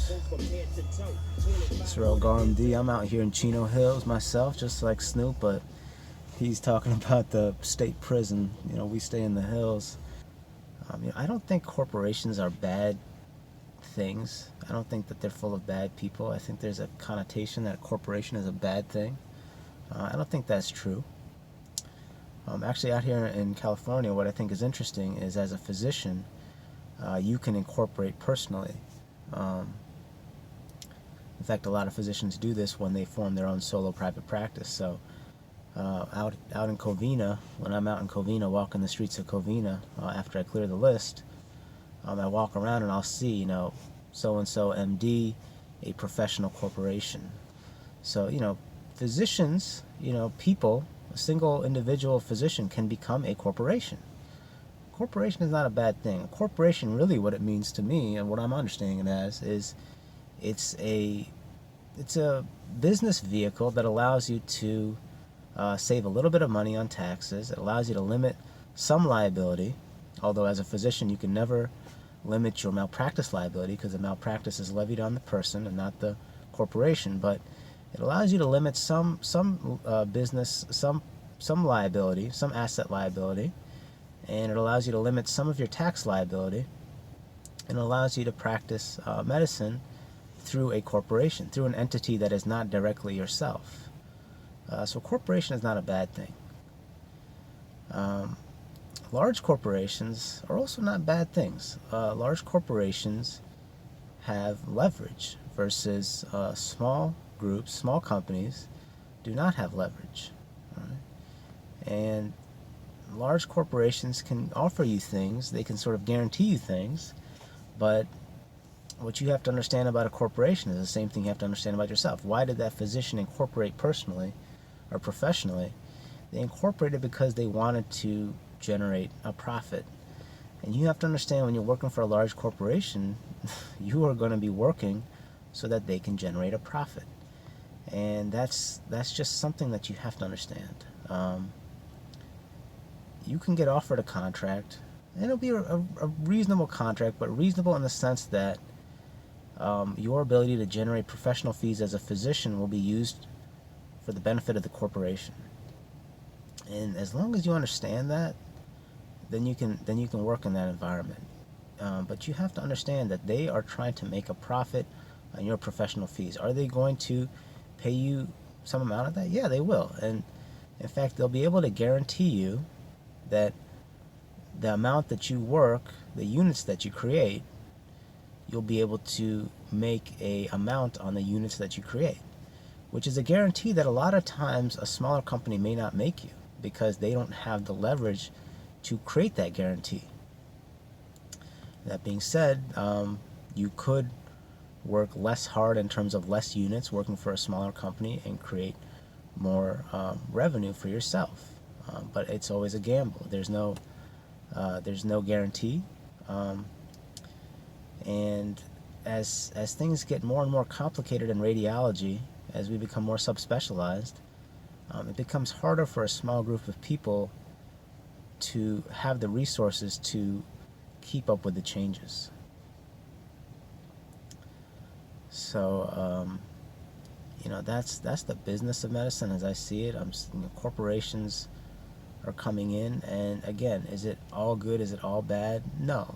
It's real Garm D. I'm out here in Chino Hills myself, just like Snoop, but he's talking about the state prison. We stay in the hills. I don't think corporations are bad things. I don't think that they're full of bad people. I think there's a connotation that a corporation is a bad thing. I don't think that's true. Actually, out here in California, what I think is interesting is, as a physician, you can incorporate personally. In fact, a lot of physicians do this when they form their own solo private practice. So out in Covina, when I'm out in Covina, walking the streets of Covina, after I clear the list, I walk around and I'll see, so-and-so MD, a professional corporation. So, physicians, people, a single individual physician can become a corporation. Corporation is not a bad thing. A corporation, really what it means to me, and what I'm understanding it as, is it's a business vehicle that allows you to save a little bit of money on taxes. It allows you to limit some liability, although as a physician you can never limit your malpractice liability, because the malpractice is levied on the person and not the corporation. But it allows you to limit some business, some liability, some asset liability, and it allows you to limit some of your tax liability, and it allows you to practice medicine through a corporation, through an entity that is not directly yourself. So corporation is not a bad thing. Large corporations are also not bad things. Large corporations have leverage versus small groups, small companies do not have leverage. Right? And large corporations can offer you things, they can sort of guarantee you things, but what you have to understand about a corporation is the same thing you have to understand about yourself. Why did that physician incorporate personally or professionally? They incorporated because they wanted to generate a profit. And you have to understand, when you're working for a large corporation, you are going to be working so that they can generate a profit. And that's just something that you have to understand. You can get offered a contract, and it'll be a reasonable contract, but reasonable in the sense that your ability to generate professional fees as a physician will be used for the benefit of the corporation. And as long as you understand that, then you can work in that environment. But you have to understand that they are trying to make a profit on your professional fees. Are they going to pay you some amount of that? Yeah, they will. And in fact, they'll be able to guarantee you that the amount that you work, the units that you create, you'll be able to make a amount on the units that you create, which is a guarantee that a lot of times a smaller company may not make you, because they don't have the leverage to create that guarantee. That being said, you could work less hard in terms of less units working for a smaller company and create more revenue for yourself. But it's always a gamble. There's no guarantee. And as things get more and more complicated in radiology, as we become more subspecialized, it becomes harder for a small group of people to have the resources to keep up with the changes. So, that's the business of medicine as I see it. Corporations are coming in, and again, is it all good? Is it all bad? No.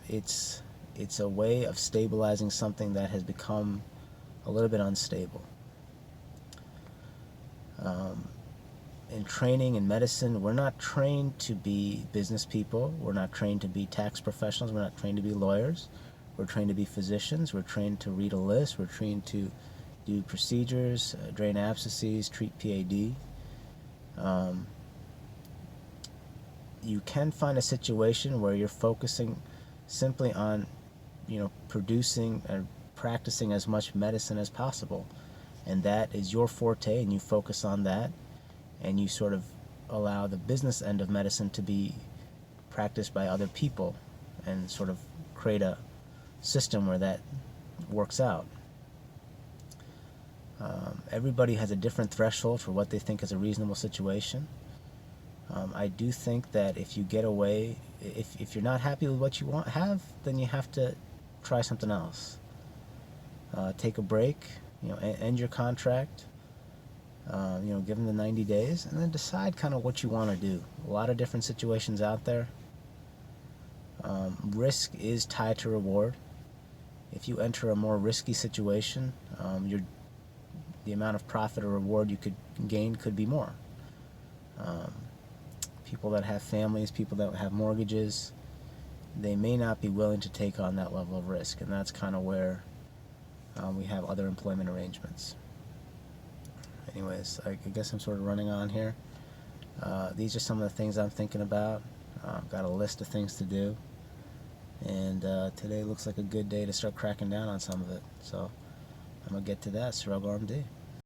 It's a way of stabilizing something that has become a little bit unstable. In training in medicine, we're not trained to be business people. We're not trained to be tax professionals. We're not trained to be lawyers. We're trained to be physicians. We're trained to read a list. We're trained to do procedures, drain abscesses, treat PAD. You can find a situation where you're focusing simply on, producing and practicing as much medicine as possible, and that is your forte, and you focus on that, and you sort of allow the business end of medicine to be practiced by other people, and sort of create a system where that works out. Everybody has a different threshold for what they think is a reasonable situation. I do think that if you get away, if you're not happy with what you have, then you have to try something else. Take a break, end your contract, give them the 90 days, and then decide kind of what you want to do. A lot of different situations out there. Risk is tied to reward. If you enter a more risky situation, the amount of profit or reward you could gain could be more. People that have families, people that have mortgages, they may not be willing to take on that level of risk, and that's kind of where we have other employment arrangements. Anyways, I guess I'm sort of running on here. These are some of the things I'm thinking about. I've got a list of things to do, and today looks like a good day to start cracking down on some of it. So I'm going to get to that. Struggle RMD.